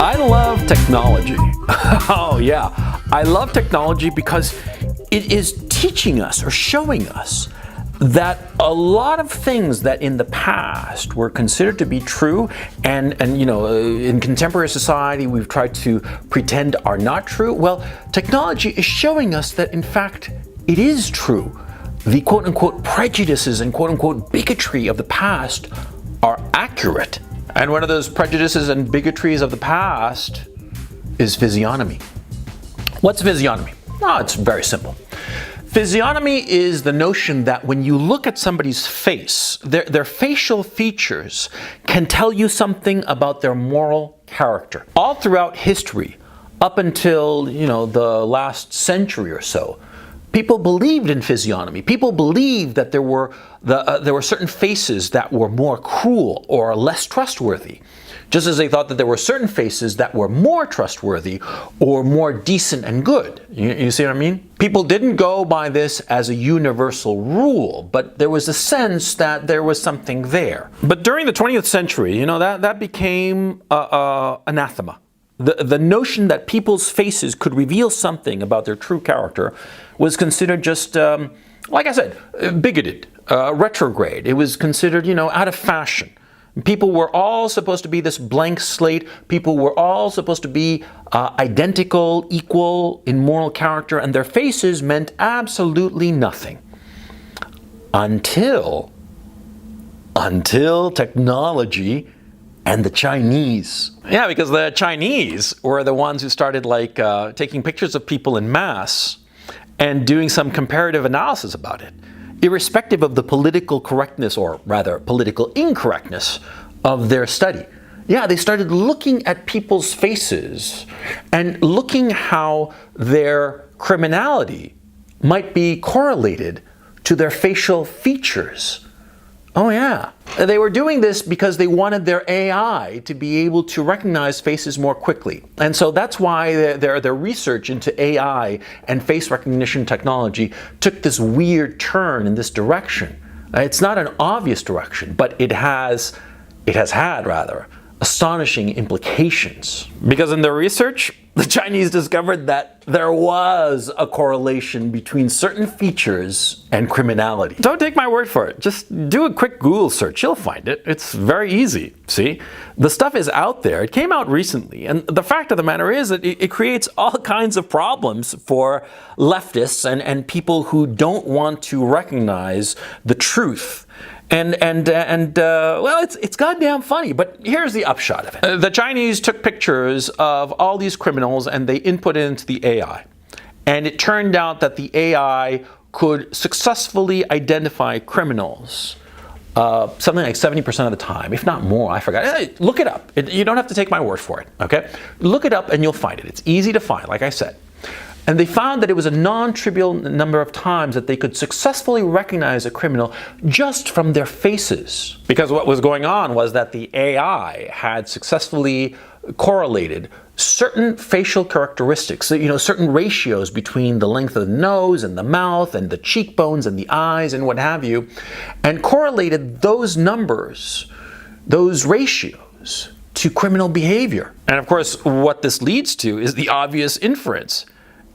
I love technology. Oh yeah, I love technology because it is teaching us or showing us that a lot of things that in the past were considered to be true and you know, in contemporary society we've tried to pretend are not true. Well, technology is showing us that in fact it is true. The quote-unquote prejudices and quote-unquote bigotry of the past are accurate. And one of those prejudices and bigotries of the past is physiognomy. What's physiognomy? Oh, it's very simple. Physiognomy is the notion that when you look at somebody's face, their facial features can tell you something about their moral character. All throughout history, up until, you know, the last century or so, people believed in physiognomy. People believed that there were certain faces that were more cruel or less trustworthy, just as they thought that there were certain faces that were more trustworthy or more decent and good. You see what I mean? People didn't go by this as a universal rule, but there was a sense that there was something there. But during the 20th century, you know, that became anathema. The notion that people's faces could reveal something about their true character was considered just, like I said, bigoted, retrograde. It was considered, you know, out of fashion. People were all supposed to be this blank slate. People were all supposed to be identical, equal in moral character, and their faces meant absolutely nothing. Until technology and the Chinese. Yeah, because the Chinese were the ones who started taking pictures of people in mass and doing some comparative analysis about it, irrespective of the political correctness, or rather political incorrectness, of their study. Yeah, they started looking at people's faces and looking how their criminality might be correlated to their facial features. Oh yeah. They were doing this because they wanted their AI to be able to recognize faces more quickly. And so that's why their research into AI and face recognition technology took this weird turn in this direction. It's not an obvious direction, but it has had astonishing implications. Because in their research, the Chinese discovered that there was a correlation between certain features and criminality. Don't take my word for it. Just do a quick Google search. You'll find it. It's very easy. See? The stuff is out there. It came out recently. And the fact of the matter is that it creates all kinds of problems for leftists and people who don't want to recognize the truth. Well, it's goddamn funny, but here's the upshot of it. The Chinese took pictures of all these criminals and they input it into the AI. And it turned out that the AI could successfully identify criminals something like 70% of the time, if not more. I forgot. Hey, look it up. You don't have to take my word for it, okay? Look it up and you'll find it. It's easy to find, like I said. And they found that it was a non-trivial number of times that they could successfully recognize a criminal just from their faces. Because what was going on was that the AI had successfully correlated certain facial characteristics, you know, certain ratios between the length of the nose and the mouth and the cheekbones and the eyes and what have you, and correlated those numbers, those ratios, to criminal behavior. And of course, what this leads to is the obvious inference.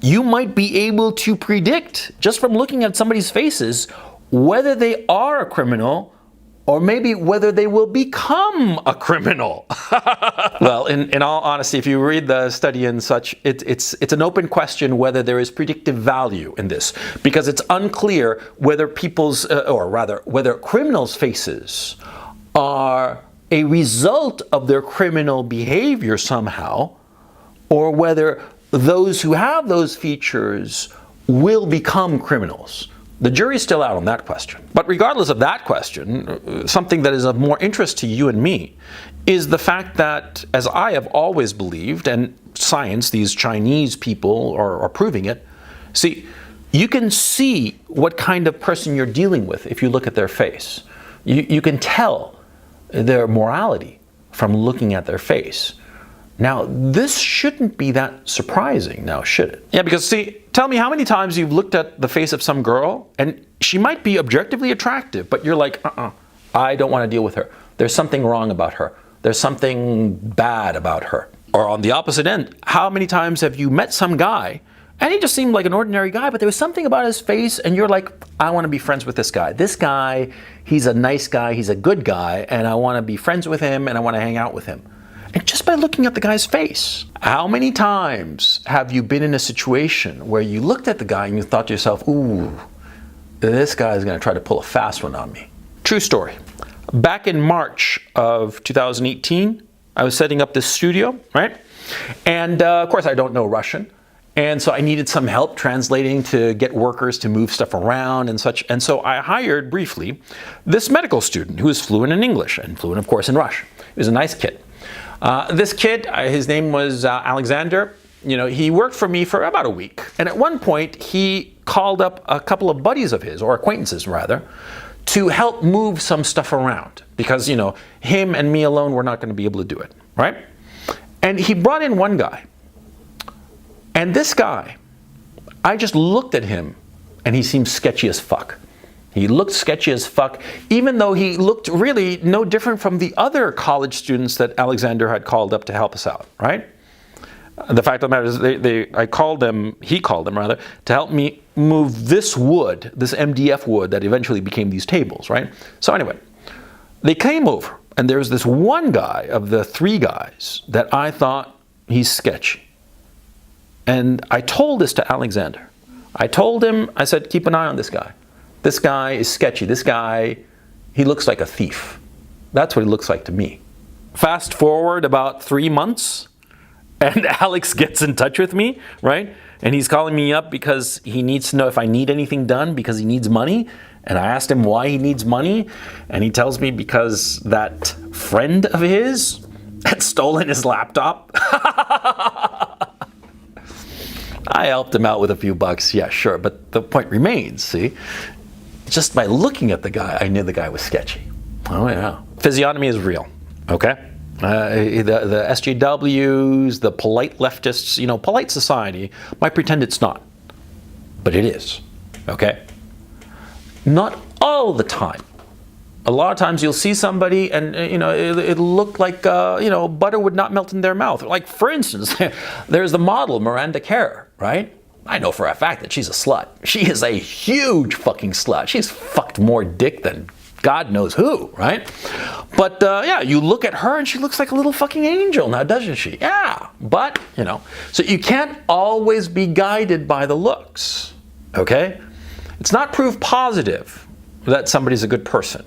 You might be able to predict, just from looking at somebody's faces, whether they are a criminal or maybe whether they will become a criminal. Well, in all honesty, if you read the study and such, it's an open question whether there is predictive value in this, because it's unclear whether whether criminals' faces are a result of their criminal behavior somehow, or whether those who have those features will become criminals. The jury's still out on that question. But regardless of that question, something that is of more interest to you and me is the fact that, as I have always believed, and science, these Chinese people are proving it, see, you can see what kind of person you're dealing with if you look at their face. You can tell their morality from looking at their face. Now, this shouldn't be that surprising now, should it? Yeah, because see, tell me how many times you've looked at the face of some girl and she might be objectively attractive, but you're like, I don't want to deal with her. There's something wrong about her. There's something bad about her. Or on the opposite end, how many times have you met some guy and he just seemed like an ordinary guy, but there was something about his face and you're like, I want to be friends with this guy. This guy, he's a nice guy, he's a good guy, and I want to be friends with him and I want to hang out with him. And just by looking at the guy's face. How many times have you been in a situation where you looked at the guy and you thought to yourself, ooh, this guy is going to try to pull a fast one on me? True story. Back in March of 2018, I was setting up this studio, right? And of course, I don't know Russian. And so I needed some help translating to get workers to move stuff around and such. And so I hired briefly this medical student who is fluent in English and fluent, of course, in Russian. He was a nice kid. This kid, his name was Alexander. You know, he worked for me for about a week. And at one point, he called up a couple of buddies of his, or acquaintances rather, to help move some stuff around. Because, you know, him and me alone were not going to be able to do it, right? And he brought in one guy. And this guy, I just looked at him and he seemed sketchy as fuck. He looked sketchy as fuck, even though he looked really no different from the other college students that Alexander had called up to help us out, right? The fact of the matter is, he called them rather, to help me move this wood, this MDF wood that eventually became these tables, right? So anyway, they came over, and there was this one guy of the three guys that I thought, he's sketchy. And I told this to Alexander. I told him, I said, keep an eye on this guy. This guy is sketchy. This guy, he looks like a thief. That's what he looks like to me. Fast forward about 3 months, and Alex gets in touch with me, right? And he's calling me up because he needs to know if I need anything done because he needs money. And I asked him why he needs money. And he tells me because that friend of his had stolen his laptop. I helped him out with a few bucks, yeah, sure. But the point remains, see? Just by looking at the guy, I knew the guy was sketchy. Oh yeah. Physiognomy is real, okay? The SJWs, the polite leftists, you know, polite society might pretend it's not, but it is, okay? Not all the time. A lot of times you'll see somebody and, you know, it'll look like, you know, butter would not melt in their mouth. Like, for instance, there's the model, Miranda Kerr, right? I know for a fact that she's a slut. She is a huge fucking slut. She's fucked more dick than God knows who, right? But yeah, you look at her and she looks like a little fucking angel now, doesn't she? Yeah, but, you know, so you can't always be guided by the looks, okay? It's not proof positive that somebody's a good person,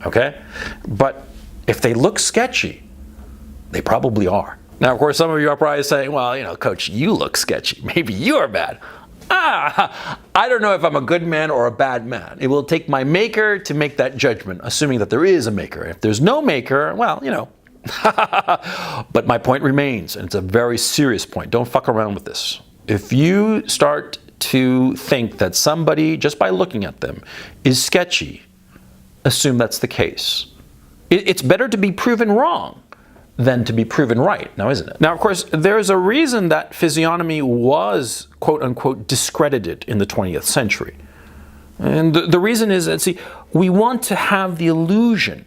okay? But if they look sketchy, they probably are. Now, of course, some of you are probably saying, well, you know, coach, you look sketchy. Maybe you are bad. I don't know if I'm a good man or a bad man. It will take my maker to make that judgment, assuming that there is a maker. If there's no maker, well, you know. But my point remains, and it's a very serious point. Don't fuck around with this. If you start to think that somebody, just by looking at them, is sketchy, assume that's the case. It's better to be proven wrong than to be proven right, now isn't it? Now, of course, there's a reason that physiognomy was, quote unquote, discredited in the 20th century. And the reason is that, see, we want to have the illusion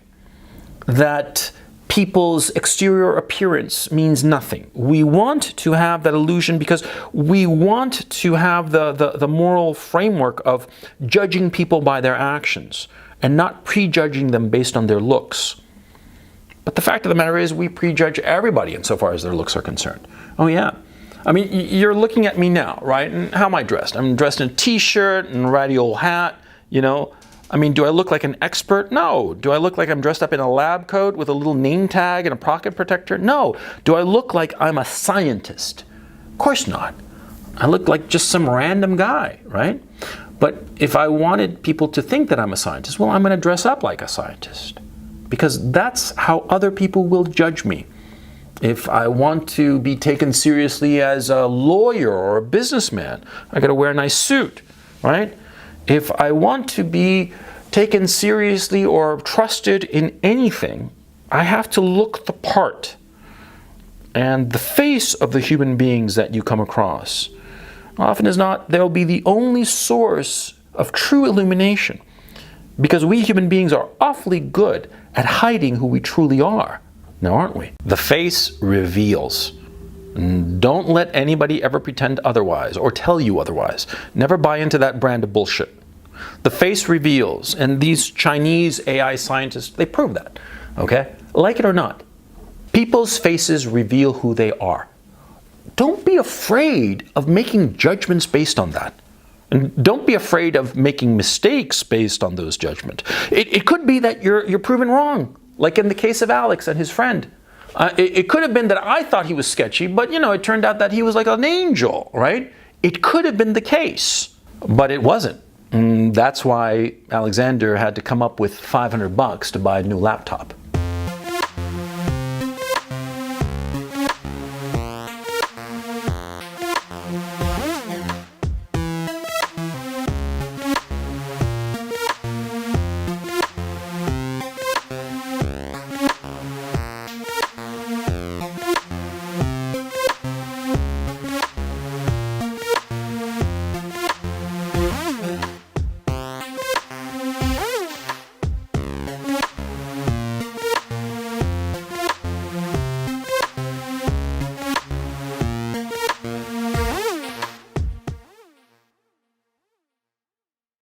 that people's exterior appearance means nothing. We want to have that illusion because we want to have the moral framework of judging people by their actions and not prejudging them based on their looks. But the fact of the matter is we prejudge everybody insofar as their looks are concerned. Oh yeah. I mean, you're looking at me now, right? And how am I dressed? I'm dressed in a t-shirt and a ratty old hat, you know. I mean, do I look like an expert? No. Do I look like I'm dressed up in a lab coat with a little name tag and a pocket protector? No. Do I look like I'm a scientist? Of course not. I look like just some random guy, right? But if I wanted people to think that I'm a scientist, well, I'm going to dress up like a scientist. Because that's how other people will judge me. If I want to be taken seriously as a lawyer or a businessman, I got to wear a nice suit, right? If I want to be taken seriously or trusted in anything, I have to look the part. And the face of the human beings that you come across, often as not, they'll be the only source of true illumination. Because we human beings are awfully good at hiding who we truly are. Now, aren't we? The face reveals. Don't let anybody ever pretend otherwise or tell you otherwise. Never buy into that brand of bullshit. The face reveals, and these Chinese AI scientists, they prove that, okay? Like it or not, people's faces reveal who they are. Don't be afraid of making judgments based on that. And don't be afraid of making mistakes based on those judgments. It could be that you're proven wrong, like in the case of Alex and his friend. It could have been that I thought he was sketchy, but it turned out that he was like an angel, right? It could have been the case, but it wasn't. And that's why Alexander had to come up with $500 to buy a new laptop.